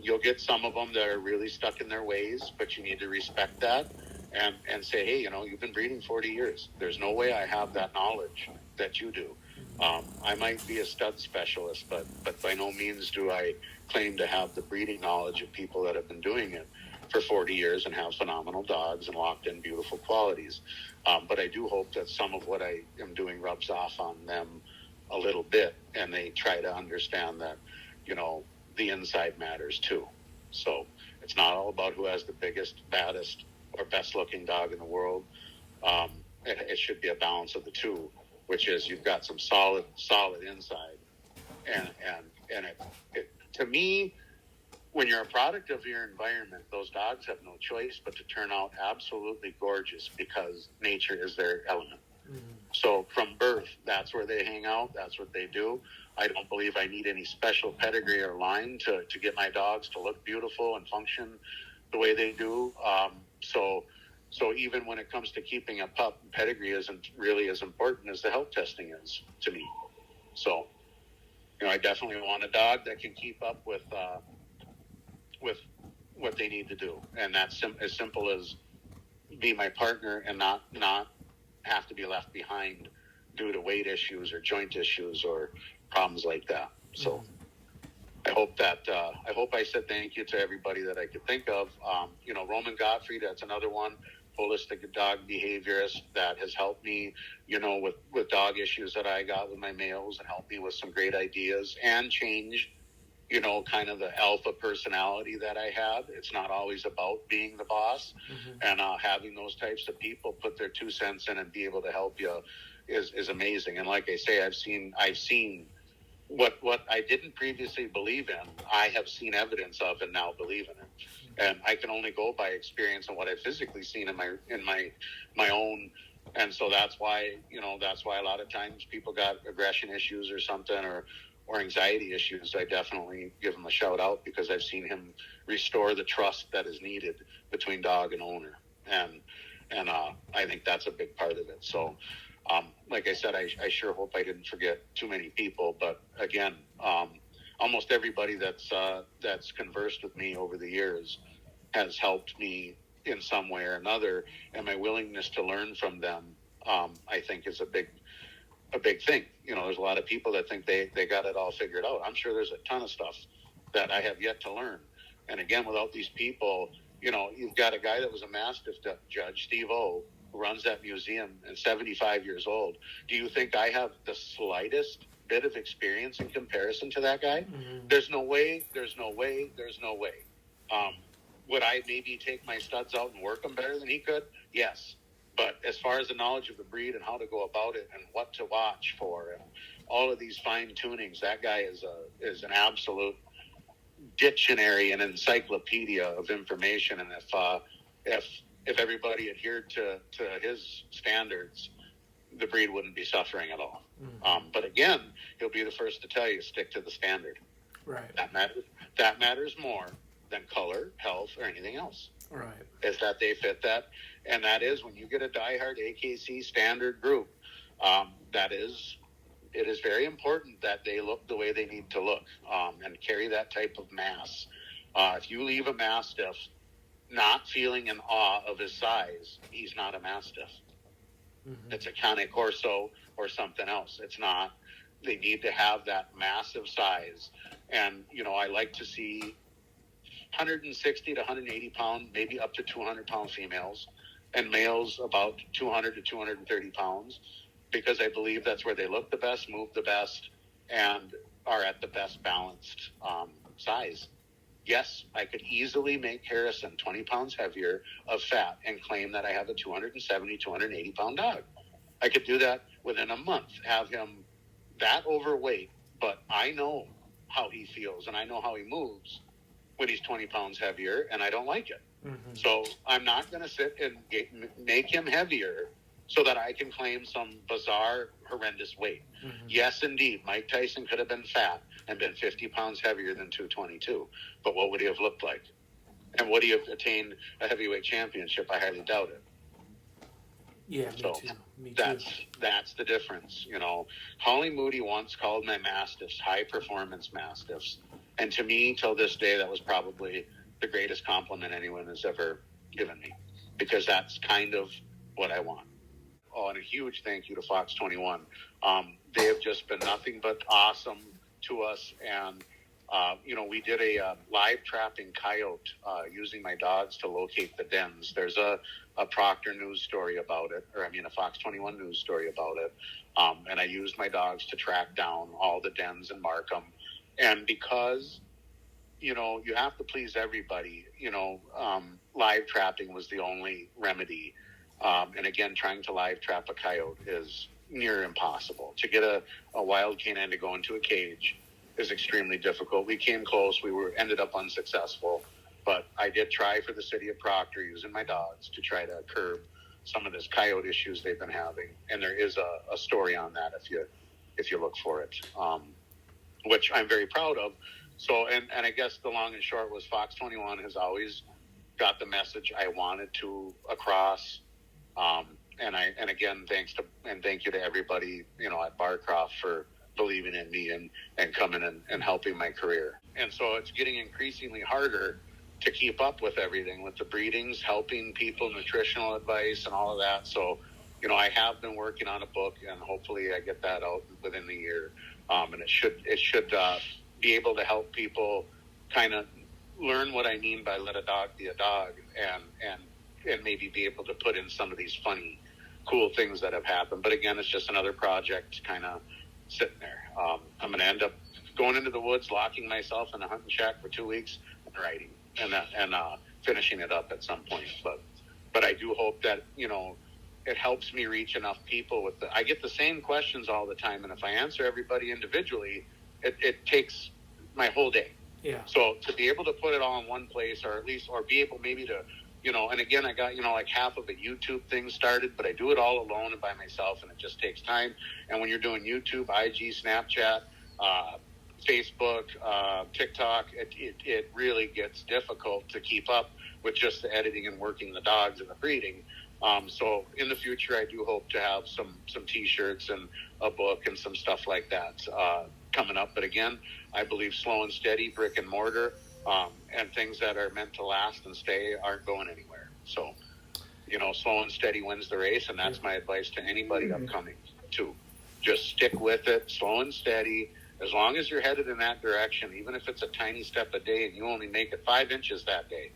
You'll get some of them that are really stuck in their ways, but you need to respect that and say, hey, you've been breeding 40 years. There's no way I have that knowledge that you do. I might be a stud specialist, but by no means do I claim to have the breeding knowledge of people that have been doing it for 40 years and have phenomenal dogs and locked in beautiful qualities. But I do hope that some of what I am doing rubs off on them a little bit, and they try to understand that, the inside matters too. So it's not all about who has the biggest, baddest, or best looking dog in the world. It should be a balance of the two, which is you've got some solid inside. And it to me, when you're a product of your environment, those dogs have no choice but to turn out absolutely gorgeous because nature is their element. Mm-hmm. So from birth, that's where they hang out. That's what they do. I don't believe I need any special pedigree or line to get my dogs to look beautiful and function the way they do. So even when it comes to keeping a pup, pedigree isn't really as important as the health testing is to me. So, I definitely want a dog that can keep up with what they need to do. And that's as simple as be my partner and not have to be left behind due to weight issues or joint issues or problems like that. So I hope I said thank you to everybody that I could think of. Roman Gottfried, that's another one, holistic dog behaviorist that has helped me, with dog issues that I got with my males and helped me with some great ideas and change, kind of the alpha personality that I have. It's not always about being the boss, and having those types of people put their 2 cents in and be able to help you is amazing. And like I say, I've seen what I didn't previously believe in, I have seen evidence of and now believe in it. And I can only go by experience and what I've physically seen in my own. And so that's why a lot of times people got aggression issues or something or anxiety issues. I definitely give him a shout out because I've seen him restore the trust that is needed between dog and owner. And I think that's a big part of it. So, like I said, I sure hope I didn't forget too many people, but again, almost everybody that's conversed with me over the years has helped me in some way or another, and my willingness to learn from them, I think is a big thing. There's a lot of people that think they got it all figured out. I'm sure there's a ton of stuff that I have yet to learn. And again, without these people, you've got a guy that was a Mastiff judge, Steve O, who runs that museum and 75 years old. Do you think I have the slightest bit of experience in comparison to that guy? Mm-hmm. There's no way. Would I maybe take my studs out and work them better than he could? Yes. But as far as the knowledge of the breed and how to go about it and what to watch for and all of these fine tunings, that guy is an absolute dictionary and encyclopedia of information. And if everybody adhered to his standards, the breed wouldn't be suffering at all. Mm-hmm. But again, he'll be the first to tell you, stick to the standard. Right. That matters more than color, health, or anything else. Right. Is that they fit that. And that is when you get a diehard AKC standard group, it is very important that they look the way they need to look, and carry that type of mass. If you leave a Mastiff not feeling in awe of his size, he's not a Mastiff. Mm-hmm. It's a Cane Corso or something else. It's not. They need to have that massive size. And, I like to see 160 to 180 pound, maybe up to 200 pound females, and males about 200 to 230 pounds, because I believe that's where they look the best, move the best, and are at the best balanced size. Yes, I could easily make Harrison 20 pounds heavier of fat and claim that I have a 270, 280 pound dog. I could do that within a month, have him that overweight, but I know how he feels and I know how he moves when he's 20 pounds heavier, and I don't like it. Mm-hmm. So I'm not going to sit and make him heavier so that I can claim some bizarre, horrendous weight. Mm-hmm. Yes, indeed, Mike Tyson could have been fat and been 50 pounds heavier than 222. But what would he have looked like? And would he have attained a heavyweight championship? I highly doubt it. Yeah, me too. That's the difference. Holly Moody once called my Mastiffs high-performance Mastiffs. And to me, till this day, that was probably the greatest compliment anyone has ever given me, because that's kind of what I want. Oh, and a huge thank you to Fox 21. They have just been nothing but awesome to us. And, we did a live trapping coyote using my dogs to locate the dens. There's a Proctor news story about it, a Fox 21 news story about it. And I used my dogs to track down all the dens and mark them. And because, you have to please everybody, live trapping was the only remedy. And again, trying to live trap a coyote is near impossible. To get a wild canine to go into a cage is extremely difficult. We came close. We ended up unsuccessful. But I did try for the city of Proctor using my dogs to try to curb some of this coyote issues they've been having. And there is a story on that if you look for it, which I'm very proud of. So, and I guess the long and short was Fox 21 has always got the message I wanted to across. And again, thank you to everybody, at Barcroft for believing in me and coming and helping my career. And so it's getting increasingly harder to keep up with everything, with the breedings, helping people, nutritional advice and all of that. So, I have been working on a book, and hopefully I get that out within the year. And it should be able to help people kind of learn what I mean by let a dog be a dog, and maybe be able to put in some of these funny, cool things that have happened. But again, it's just another project kind of sitting there. I'm going to end up going into the woods, locking myself in a hunting shack for 2 weeks, and writing and finishing it up at some point. But I do hope that, it helps me reach enough people I get the same questions all the time. And if I answer everybody individually, it takes my whole day. Yeah. So to be able to put it all in one place, or be able maybe to, and again, I got, like half of a YouTube thing started, but I do it all alone and by myself, and it just takes time. And when you're doing YouTube, IG, Snapchat, Facebook, TikTok, it really gets difficult to keep up with just the editing and working the dogs and the breeding. So in the future, I do hope to have some T-shirts and a book and some stuff like that coming up. But again, I believe slow and steady, brick and mortar, and things that are meant to last and stay aren't going anywhere. So, slow and steady wins the race, and that's my advice to anybody upcoming too. Just stick with it, slow and steady. As long as you're headed in that direction, even if it's a tiny step a day and you only make it 5 inches that day,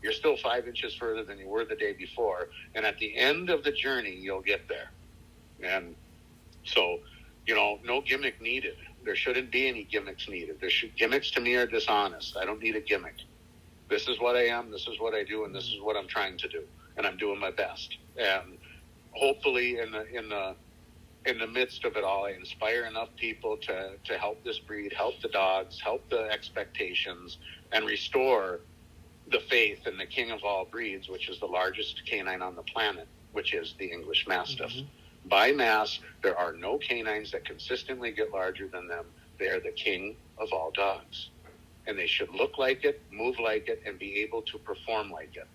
you're still 5 inches further than you were the day before. And at the end of the journey, you'll get there. And so, no gimmick needed. There shouldn't be any gimmicks needed. Gimmicks to me are dishonest. I don't need a gimmick. This is what I am. This is what I do. And this is what I'm trying to do. And I'm doing my best. And hopefully in the midst of it all, I inspire enough people to help this breed, help the dogs, help the expectations, and restore the faith in the king of all breeds, which is the largest canine on the planet, which is the English Mastiff. Mm-hmm. By mass, there are no canines that consistently get larger than them. They are the king of all dogs. And they should look like it, move like it, and be able to perform like it.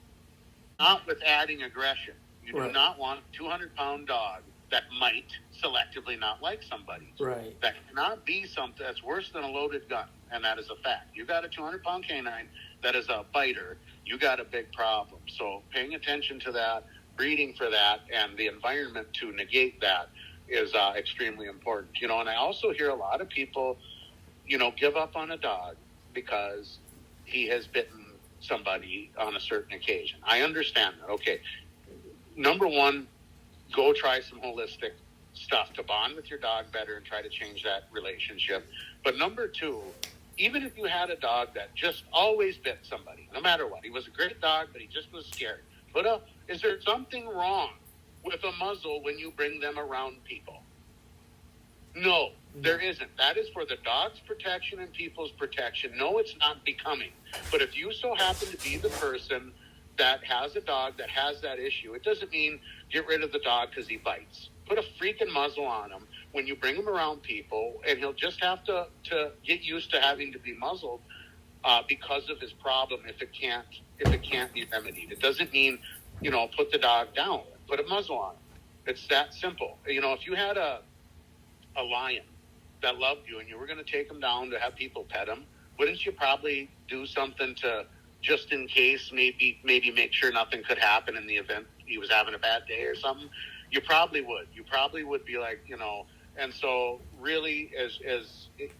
Not with adding aggression. You do not want a 200-pound dog that might selectively not like somebody. Right. That cannot be something that's worse than a loaded gun, and that is a fact. You got a 200-pound canine that is a biter, you got a big problem. So paying attention to that, breeding for that, and the environment to negate that is extremely important. And I also hear a lot of people, give up on a dog because he has bitten somebody on a certain occasion. I understand that. Okay. Number one, go try some holistic stuff to bond with your dog better and try to change that relationship. But number two, even if you had a dog that just always bit somebody, no matter what, he was a great dog, but he just was scared. Is there something wrong with a muzzle when you bring them around people? No, there isn't. That is for the dog's protection and people's protection. No, it's not becoming. But if you so happen to be the person that has a dog that has that issue, it doesn't mean get rid of the dog because he bites. Put a freaking muzzle on him when you bring him around people, and he'll just have to get used to having to be muzzled because of his problem if it can't be remedied. It doesn't mean, put the dog down. Put a muzzle on him. It's that simple. If you had a lion that loved you and you were going to take him down to have people pet him, wouldn't you probably do something to, just in case, maybe make sure nothing could happen in the event he was having a bad day or something? You probably would. You probably would be like, and so really, as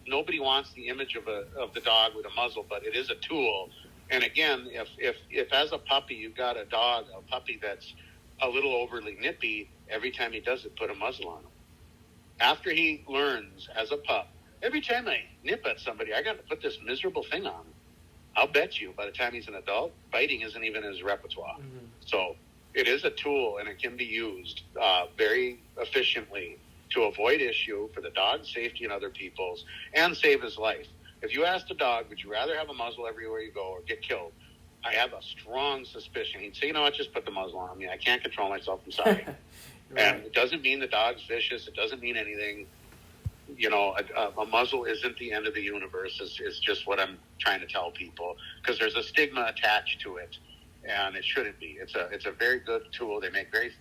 nobody wants the image of the dog with a muzzle, but it is a tool. And again, if as a puppy you've got a puppy that's a little overly nippy, every time he does it, put a muzzle on him. After he learns as a pup, every time I nip at somebody, I got to put this miserable thing on him. I'll bet you by the time he's an adult, biting isn't even in his repertoire. Mm-hmm. So it is a tool, and it can be used very efficiently to avoid issue for the dog's safety and other people's, and save his life. If you asked a dog, would you rather have a muzzle everywhere you go or get killed? I have a strong suspicion he'd say, you know what, just put the muzzle on me. I can't control myself. I'm sorry. Right. And it doesn't mean the dog's vicious. It doesn't mean anything. A muzzle isn't the end of the universe. Is just what I'm trying to tell people, because there's a stigma attached to it, and it shouldn't be. It's a very good tool. They make very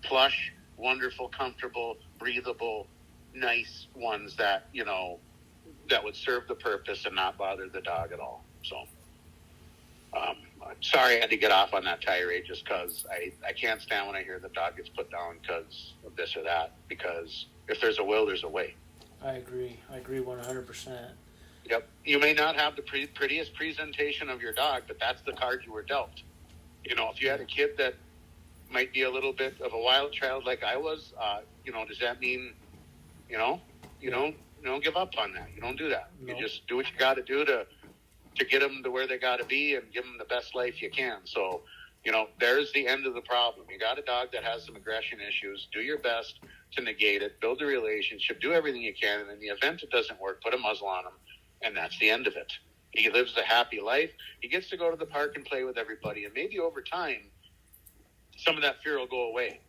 plush, wonderful, comfortable, breathable, nice ones that that would serve the purpose and not bother the dog at all. So, I'm sorry I had to get off on that tirade, just because I can't stand when I hear the dog gets put down because of this or that, because if there's a will, there's a way. I agree 100%. Yep. You may not have the prettiest presentation of your dog, but that's the card you were dealt. If you had a kid that might be a little bit of a wild child like I was, does that mean, you don't give up on that. You don't do that. No. You just do what you got to do to get them to where they got to be and give them the best life you can. So, there's the end of the problem. You got a dog that has some aggression issues. Do your best to negate it. Build a relationship. Do everything you can. And in the event it doesn't work, put a muzzle on him. And that's the end of it. He lives a happy life. He gets to go to the park and play with everybody. And maybe over time, some of that fear will go away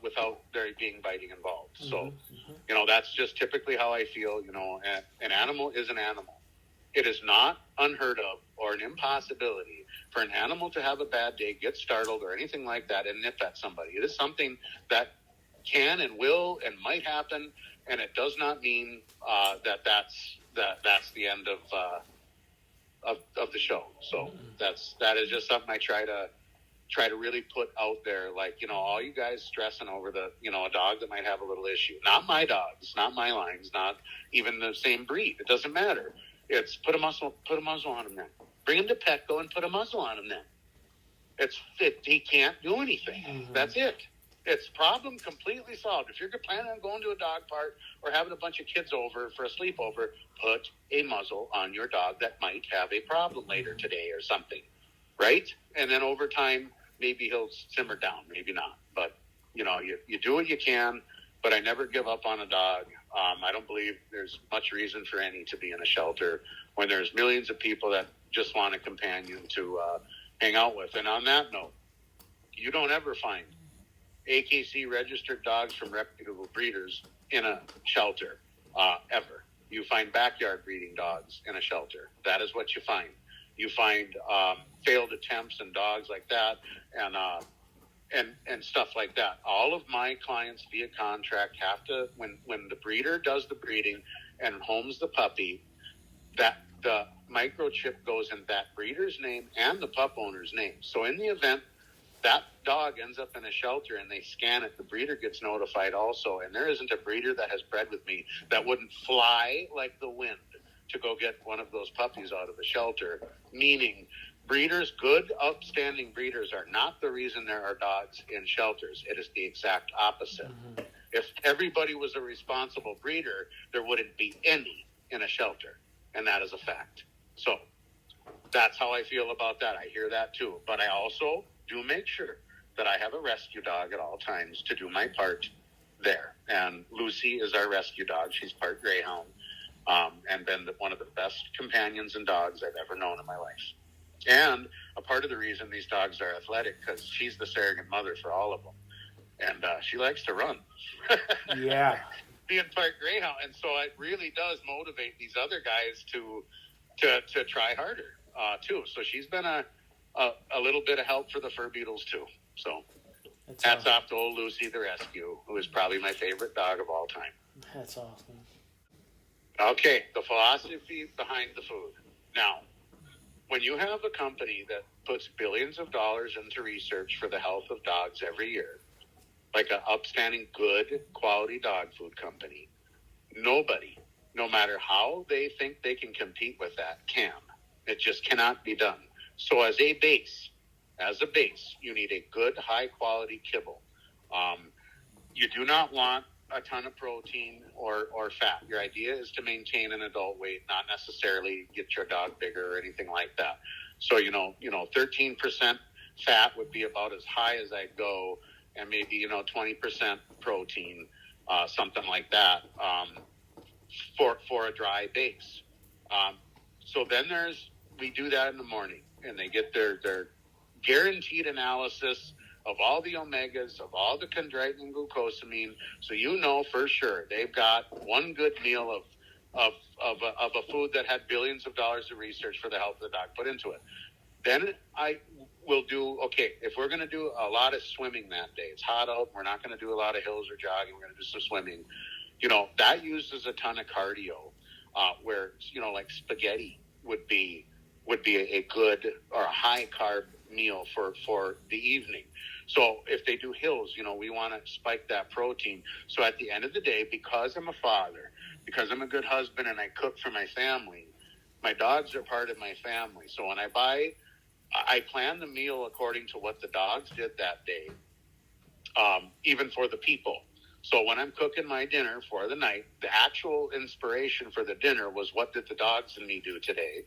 without there being biting involved. Mm-hmm. So, that's just typically how I feel. An animal is an animal. It is not unheard of or an impossibility for an animal to have a bad day, get startled, or anything like that, and nip at somebody. It is something that can and will and might happen, and it does not mean that's the end of the show. So that is just something I try to really put out there. Like, all you guys stressing over a dog that might have a little issue. Not my dogs, not my lines, not even the same breed. It doesn't matter. It's put a muzzle on him then. Bring him to Petco and put a muzzle on him then. He can't do anything. Mm-hmm. That's it. It's problem completely solved. If you're planning on going to a dog park or having a bunch of kids over for a sleepover, put a muzzle on your dog that might have a problem later today or something, right? And then over time, maybe he'll simmer down, maybe not. But, you do what you can, but I never give up on a dog. I don't believe there's much reason for any to be in a shelter when there's millions of people that just want a companion to hang out with. And on that note, you don't ever find AKC registered dogs from reputable breeders in a shelter, ever. You find backyard breeding dogs in a shelter. That is what you find. You find failed attempts and dogs like that, and stuff like that. All of my clients via contract have to, when the breeder does the breeding and homes the puppy, that the microchip goes in that breeder's name and the pup owner's name. So in the event that dog ends up in a shelter and they scan it, the breeder gets notified also. And there isn't a breeder that has bred with me that wouldn't fly like the wind to go get one of those puppies out of the shelter. Meaning, breeders, good, upstanding breeders, are not the reason there are dogs in shelters. It is the exact opposite. Mm-hmm. If everybody was a responsible breeder, there wouldn't be any in a shelter. And that is a fact. So that's how I feel about that. I hear that too. But I also do make sure that I have a rescue dog at all times to do my part there. And Lucy is our rescue dog. She's part greyhound, and been one of the best companions and dogs I've ever known in my life. And a part of the reason these dogs are athletic, because she's the surrogate mother for all of them. And she likes to run. Yeah. Being part greyhound. And so it really does motivate these other guys to try harder, too. So she's been a little bit of help for the Fur Beatles, too. So hats off to old Lucy the Rescue, who is probably my favorite dog of all time. That's awesome. Okay, the philosophy behind the food. Now, when you have a company that puts billions of dollars into research for the health of dogs every year, like an upstanding, good quality dog food company, nobody, no matter how they think they can compete with that, can. It just cannot be done. So as a base, you need a good, high-quality kibble. You do not want a ton of protein or fat. Your idea is to maintain an adult weight, not necessarily get your dog bigger or anything like that. So, 13% fat would be about as high as I'd go, and maybe, 20% protein, something like that, for a dry base. So then we do that in the morning, and they get their guaranteed analysis of all the omegas, of all the chondroitin and glucosamine, so for sure they've got one good meal of a food that had billions of dollars of research for the health of the dog put into it. Then I will do, if we're going to do a lot of swimming that day, it's hot out, we're not going to do a lot of hills or jogging, we're going to do some swimming, that uses a ton of cardio, where, like spaghetti would be a good or a high carb meal for the evening. So if they do hills, we want to spike that protein. So at the end of the day, because I'm a father, because I'm a good husband and I cook for my family, my dogs are part of my family. So when I plan the meal according to what the dogs did that day, even for the people. So when I'm cooking my dinner for the night, the actual inspiration for the dinner was what did the dogs and me do today?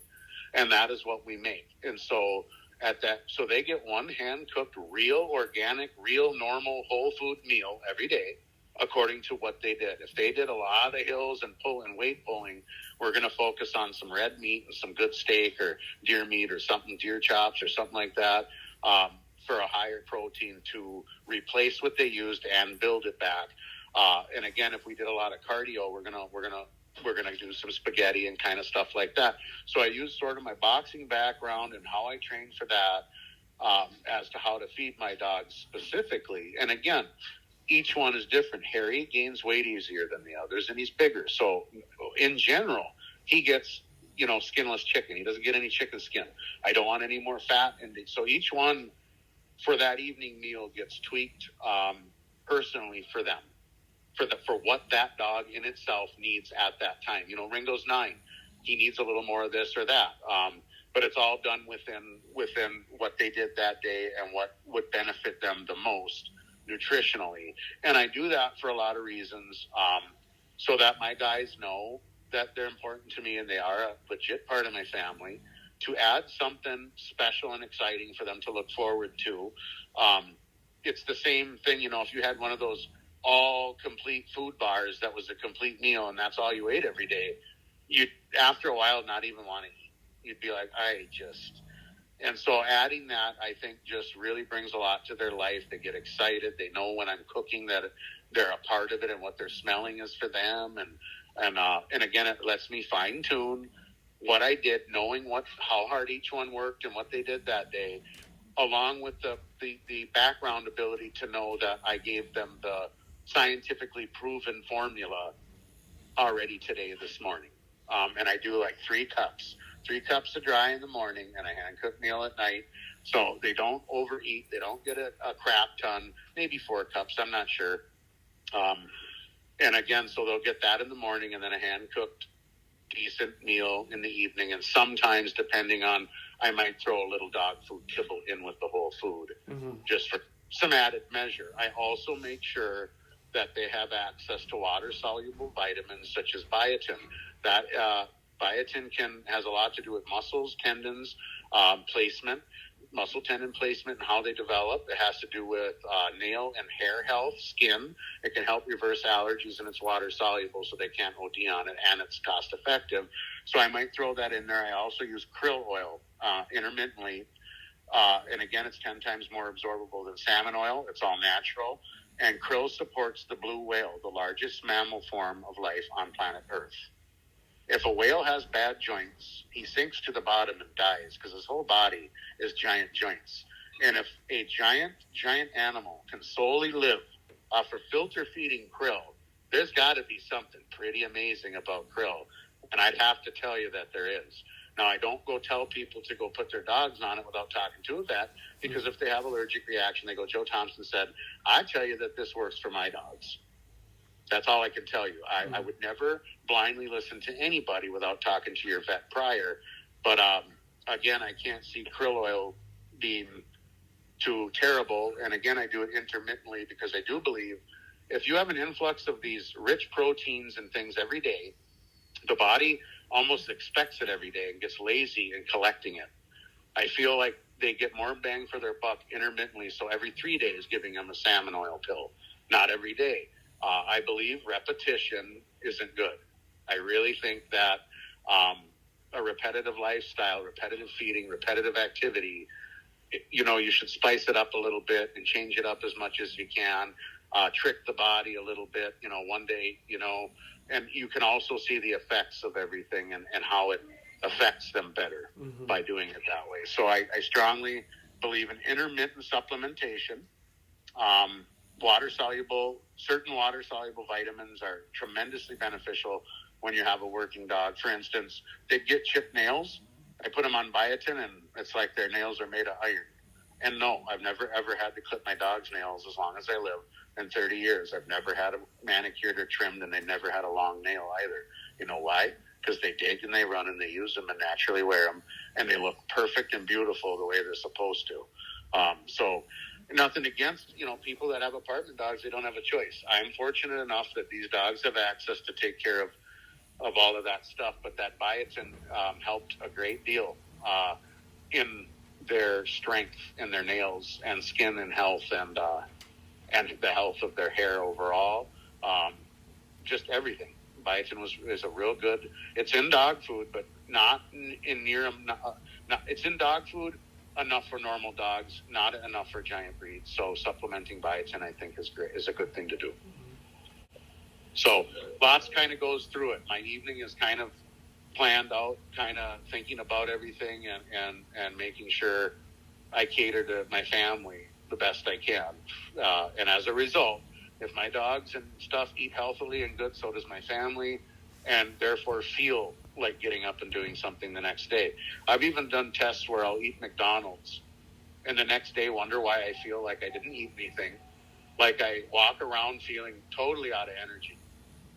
And that is what we make. And so so they get one hand-cooked, real, organic, real, normal, whole food meal every day according to what they did. If they did a lot of hills and weight pulling, we're going to focus on some red meat and some good steak or deer meat or something, deer chops or something like that, for a higher protein to replace what they used and build it back. And again, if we did a lot of cardio, we're gonna do some spaghetti and kind of stuff like that. So I use sort of my boxing background and how I trained for that, as to how to feed my dogs specifically. And again, each one is different. Harry gains weight easier than the others, and he's bigger. So in general, he gets, skinless chicken. He doesn't get any chicken skin. I don't want any more fat. And so each one for that evening meal gets tweaked, personally for them, for what that dog in itself needs at that time. Ringo's 9. He needs a little more of this or that. But it's all done within what they did that day and what would benefit them the most nutritionally. And I do that for a lot of reasons, so that my guys know that they're important to me and they are a legit part of my family, to add something special and exciting for them to look forward to. It's the same thing, if you had one of those all complete food bars that was a complete meal and that's all you ate every day, you'd after a while not even want to eat. You'd be like, and so adding that, I think, just really brings a lot to their life. They get excited. They know when I'm cooking that they're a part of it and what they're smelling is for them. And again, it lets me fine tune what I did, knowing how hard each one worked and what they did that day, along with the background ability to know that I gave them the scientifically proven formula already this morning. And I do like 3 cups of dry in the morning and a hand-cooked meal at night. So they don't overeat. They don't get a crap ton, maybe 4 cups. I'm not sure. And again, so they'll get that in the morning and then a hand-cooked decent meal in the evening. And sometimes, depending on, I might throw a little dog food kibble in with the whole food, just for some added measure. I also make sure that they have access to water-soluble vitamins such as biotin. That biotin has a lot to do with muscles, tendons, placement, muscle tendon placement and how they develop. It has to do with nail and hair health, skin. It can help reverse allergies, and it's water-soluble, so they can't OD on it, and it's cost-effective. So I might throw that in there. I also use krill oil intermittently. And again, it's 10 times more absorbable than salmon oil. It's all natural. And krill supports the blue whale, the largest mammal form of life on planet Earth. If a whale has bad joints, he sinks to the bottom and dies because his whole body is giant joints. And if a giant animal can solely live off of filter feeding krill, there's got to be something pretty amazing about krill. And I'd have to tell you that there is. Now, I don't go tell people to go put their dogs on it without talking to a vet, because if they have allergic reaction, they go, Joe Thompson said, I tell you that this works for my dogs. That's all I can tell you. I would never blindly listen to anybody without talking to your vet prior. But again, I can't see krill oil being too terrible. And again, I do it intermittently because I do believe if you have an influx of these rich proteins and things every day, the body almost expects it every day and gets lazy in collecting it. I feel like they get more bang for their buck intermittently. So every 3 days, giving them a salmon oil pill, not every day. I believe repetition isn't good. I really think that a repetitive lifestyle, repetitive feeding, repetitive activity, you should spice it up a little bit and change it up as much as you can, trick the body a little bit, one day, and you can also see the effects of everything and how it affects them better by doing it that way. So I strongly believe in intermittent supplementation. Certain water-soluble vitamins are tremendously beneficial when you have a working dog. For instance, they get chipped nails. I put them on biotin, and it's like their nails are made of iron. And no, I've never, ever had to clip my dog's nails as long as I live. In 30 years, I've never had them manicured or trimmed, and they never had a long nail either. You know why? Because they dig and they run and they use them and naturally wear them, and they look perfect and beautiful the way they're supposed to. So nothing against, people that have apartment dogs. They don't have a choice. I'm fortunate enough that these dogs have access to take care of all of that stuff. But that biotin helped a great deal in their strength and their nails and skin and health and the health of their hair overall. Just everything. Biotin is a real good. It's in dog food, but not in near. It's in dog food enough for normal dogs, not enough for giant breeds. So supplementing biotin, I think, is a good thing to do. So lots kind of goes through it. My evening is kind of planned out, kind of thinking about everything and making sure I cater to my family the best I can. And as a result, if my dogs and stuff eat healthily and good, so does my family, and therefore feel like getting up and doing something the next day. I've even done tests where I'll eat McDonald's and the next day wonder why I feel like I didn't eat anything. Like I walk around feeling totally out of energy.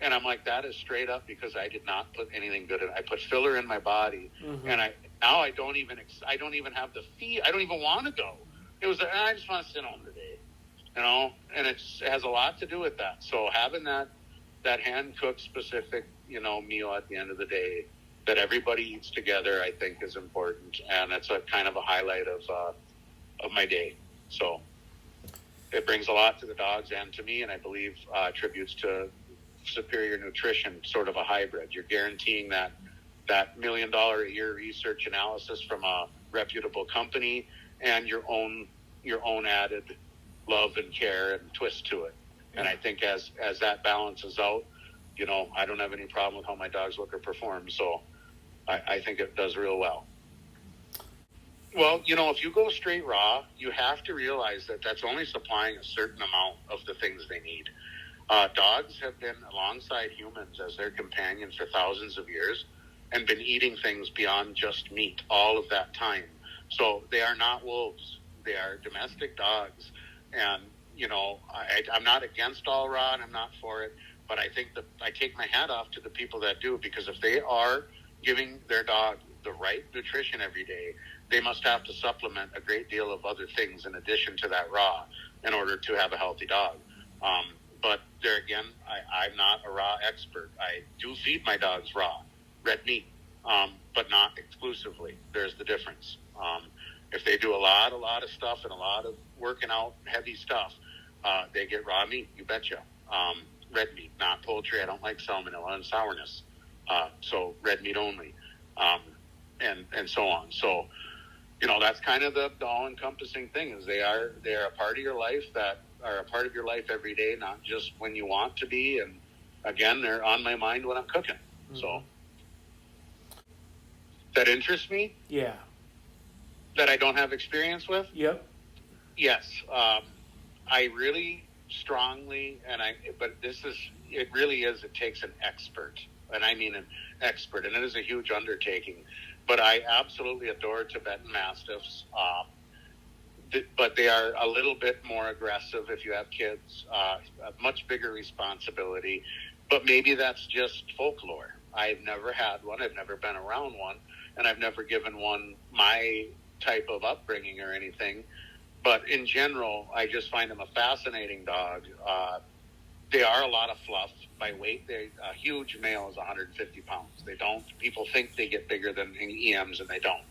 And I'm like, that is straight up because I did not put anything good in. I put filler in my body, and I don't even have the fee. I don't even want to go. It was I just want to sit home today, and it has a lot to do with that. So having that hand cooked specific, meal at the end of the day that everybody eats together, I think is important, and it's a kind of a highlight of my day. So it brings a lot to the dogs and to me, and I believe attributes to superior nutrition, sort of a hybrid. You're guaranteeing that $1 million a year research analysis from a reputable company and your own added love and care and twist to it. And I think as that balances out, I don't have any problem with how my dogs look or perform. So I think it does real well. Well, if you go straight raw, you have to realize that that's only supplying a certain amount of the things they need. Dogs have been alongside humans as their companions for thousands of years and been eating things beyond just meat all of that time. So they are not wolves. They are domestic dogs. And, I'm not against all raw and I'm not for it, but I think that I take my hat off to the people that do, because if they are giving their dog the right nutrition every day, they must have to supplement a great deal of other things in addition to that raw in order to have a healthy dog. But there again, I'm not a raw expert. I do feed my dogs raw, red meat, but not exclusively. There's the difference. If they do a lot of stuff and a lot of working out, heavy stuff, they get raw meat, you betcha. Red meat, not poultry. I don't like salmonella and sourness. So red meat only, and so on. So, that's kind of the all-encompassing thing is they are a part of your life that are a part of your life every day, not just when you want to be. And again, they're on my mind when I'm cooking. So that interests me. Yeah. That I don't have experience with. Yep. Yes. I really strongly, but it takes an expert, and I mean an expert, and it is a huge undertaking. but I absolutely adore Tibetan Mastiffs. But they are a little bit more aggressive if you have kids, a much bigger responsibility. But maybe that's just folklore. I've never had one. I've never been around one. And I've never given one my type of upbringing or anything. But in general, I just find them a fascinating dog. They are a lot of fluff by weight. A huge male is 150 pounds. They don't. People think they get bigger than EMs, and they don't.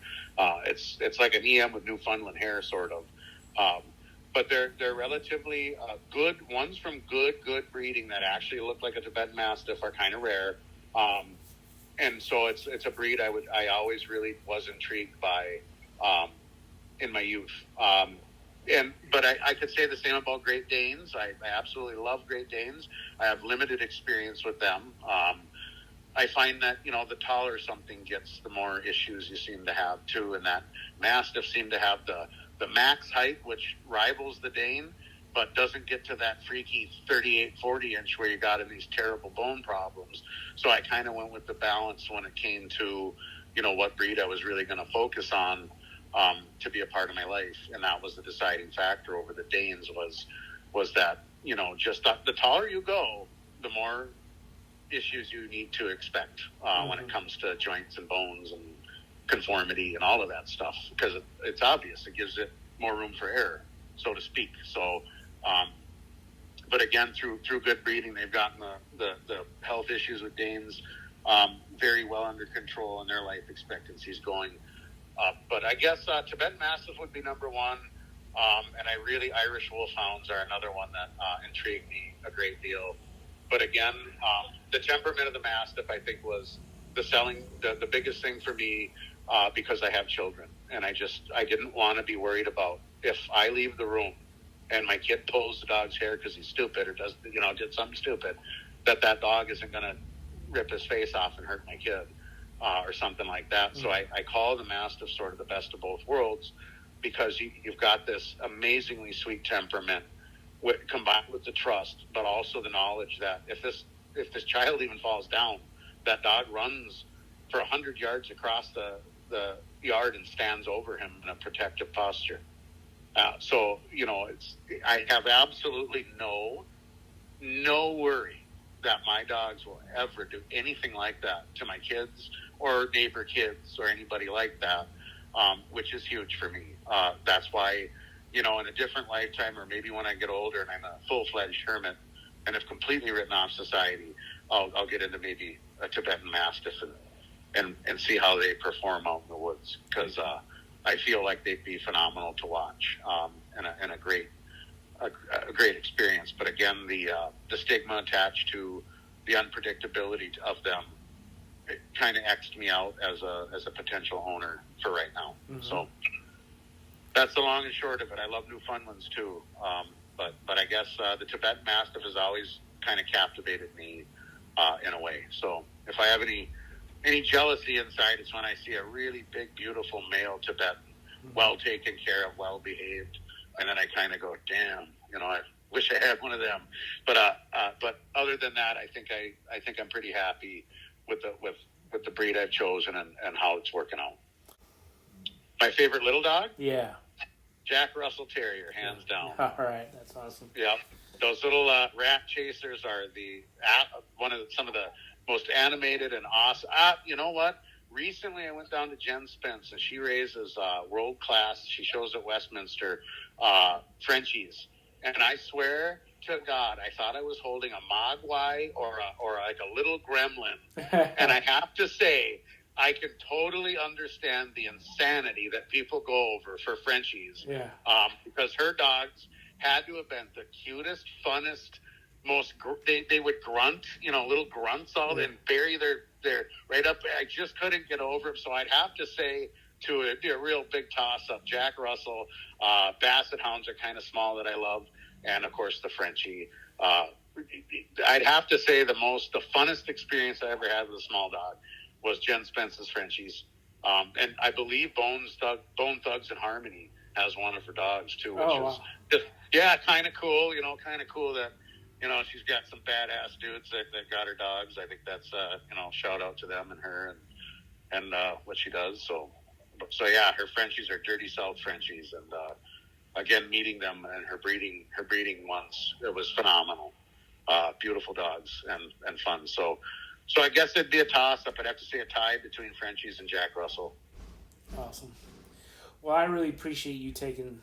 It's like an EM with Newfoundland hair, sort of. But they're relatively good. Ones from good breeding that actually look like a Tibetan Mastiff are kind of rare. And so it's a breed I always really was intrigued by in my youth. But I could say the same about Great Danes. I absolutely love Great Danes. I have limited experience with them. I find that, the taller something gets, the more issues you seem to have too. And that Mastiffs seem to have the max height, which rivals the Dane, but doesn't get to that freaky 38, 40 inch where you got in these terrible bone problems. So I kind of went with the balance when it came to, what breed I was really going to focus on to be a part of my life. And that was the deciding factor over the Danes was that, just the taller you go, the more issues you need to expect when it comes to joints and bones and conformity and all of that stuff, because it's obvious. It gives it more room for error, so to speak. So, but again, through good breeding, they've gotten the health issues with Danes very well under control, and their life expectancy is going up. But I guess Tibetan Mastiff would be number one, and Irish Wolfhounds are another one that intrigued me a great deal. But again, the temperament of the Mastiff, I think, was the biggest thing for me, because I have children, and I didn't want to be worried about if I leave the room and my kid pulls the dog's hair because he's stupid or did something stupid, that dog isn't going to rip his face off and hurt my kid or something like that. So I call the Mastiff sort of the best of both worlds, because you've got this amazingly sweet temperament combined with the trust, but also the knowledge that if this child even falls down, that dog runs for 100 yards across the yard and stands over him in a protective posture. So I have absolutely no worry that my dogs will ever do anything like that to my kids or neighbor kids or anybody like that, which is huge for me. That's why, in a different lifetime, or maybe when I get older and I'm a full-fledged hermit and have completely written off society, I'll get into maybe a Tibetan Mastiff and see how they perform out in the woods, because I feel like they'd be phenomenal to watch, and a great experience. But again, the stigma attached to the unpredictability of them, it kind of X'd me out as a potential owner for right now. Mm-hmm. So that's the long and short of it. I love Newfoundlands too, but I guess the Tibetan Mastiff has always kind of captivated me in a way. So if I have any jealousy inside, it's when I see a really big, beautiful male Tibetan, well taken care of, well behaved, and then I kind of go, damn, I wish I had one of them. But other than that, I think I'm pretty happy with the breed I've chosen and how it's working out. My favorite little dog? Yeah. Jack Russell Terrier, hands down. All right, that's awesome. Yeah, those little rat chasers are some of the most animated and awesome. You know what? Recently, I went down to Jen Spence, and she raises world class. She shows at Westminster Frenchies, and I swear to God, I thought I was holding a mogwai or like a little gremlin. And I have to say, I can totally understand the insanity that people go over for Frenchies. Yeah. Because her dogs had to have been the cutest, funnest, they would grunt, little grunts and bury their right up. I just couldn't get over them. So I'd have to say, to a real big toss-up, Jack Russell, Basset Hounds are kind of small that I love, and of course the Frenchie. I'd have to say the funnest experience I ever had with a small dog was Jen Spence's Frenchies. And I believe Bone Thugs and Harmony has one of her dogs too, which is just, kind of cool, kind of cool that, she's got some badass dudes that got her dogs. I think that's, shout out to them and her. what she does. So yeah, her Frenchies are Dirty South Frenchies, and again, meeting them and her breeding ones, it was phenomenal. Beautiful dogs and fun. So I guess it'd be a toss-up. I'd have to say a tie between Frenchies and Jack Russell. Awesome. Well, I really appreciate you taking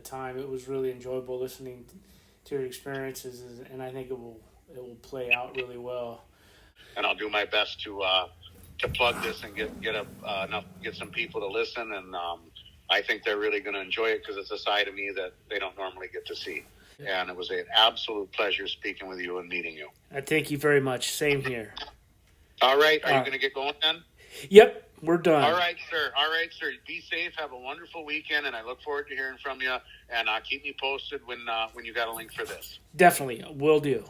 time. It was really enjoyable listening to your experiences, and I think it will play out really well. And I'll do my best to plug this and get some people to listen. And I think they're really going to enjoy it because it's a side of me that they don't normally get to see. And it was an absolute pleasure speaking with you and meeting you. I thank you very much. Same here. All right. Are you going to get going then? Yep, we're done. All right, sir. Be safe. Have a wonderful weekend, and I look forward to hearing from you. And keep me posted when you got a link for this. Definitely. Will do.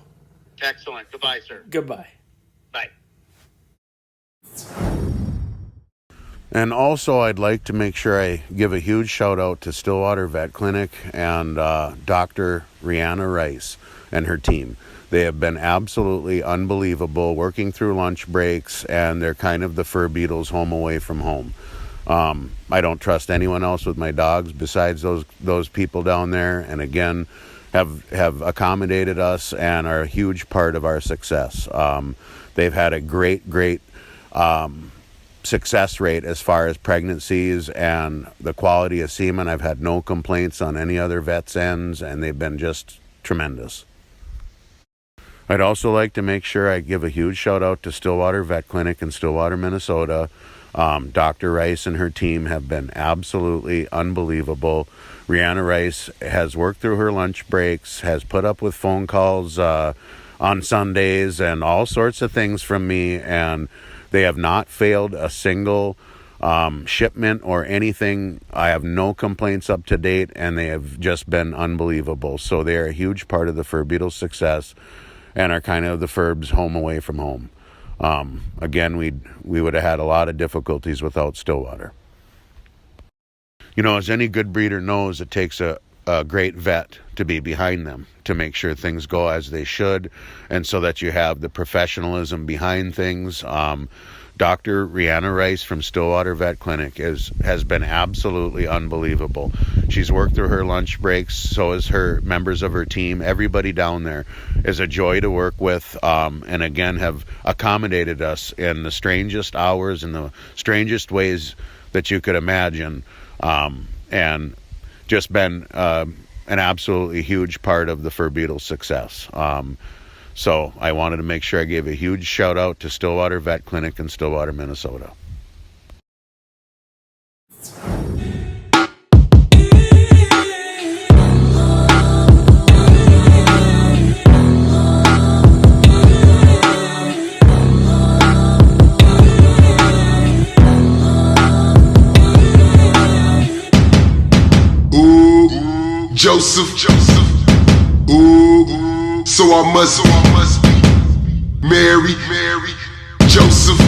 Excellent. Goodbye, sir. Goodbye. Bye. And also, I'd like to make sure I give a huge shout out to Stillwater Vet Clinic and Dr. Rihanna Rice and her team. They have been absolutely unbelievable working through lunch breaks, and they're kind of the Fur Beatles home away from home. I don't trust anyone else with my dogs besides those people down there, and again, have accommodated us and are a huge part of our success. They've had a great success rate as far as pregnancies and the quality of semen. I've had no complaints on any other vet's ends, and they've been just tremendous. I'd also like to make sure I give a huge shout out to Stillwater Vet Clinic in Stillwater, Minnesota. Dr. Rice and her team have been absolutely unbelievable. Rihanna Rice has worked through her lunch breaks, has put up with phone calls on Sundays and all sorts of things from me, and they have not failed a single shipment or anything. I have no complaints up to date, and they have just been unbelievable. So they're a huge part of the Fur Beatles' success and are kind of the Furbs' home away from home. Again, we would have had a lot of difficulties without Stillwater. You know, as any good breeder knows, it takes a great vet to be behind them to make sure things go as they should, and so that you have the professionalism behind things. Dr. Rihanna Rice from Stillwater Vet Clinic has been absolutely unbelievable. She's worked through her lunch breaks, so is her members of her team. Everybody down there is a joy to work with, and again have accommodated us in the strangest hours and the strangest ways that you could imagine, and just been an absolutely huge part of the Fur Beatles' success. So I wanted to make sure I gave a huge shout out to Stillwater Vet Clinic in Stillwater, Minnesota. Ooh, Joseph. Ooh, so I must be Mary, Joseph.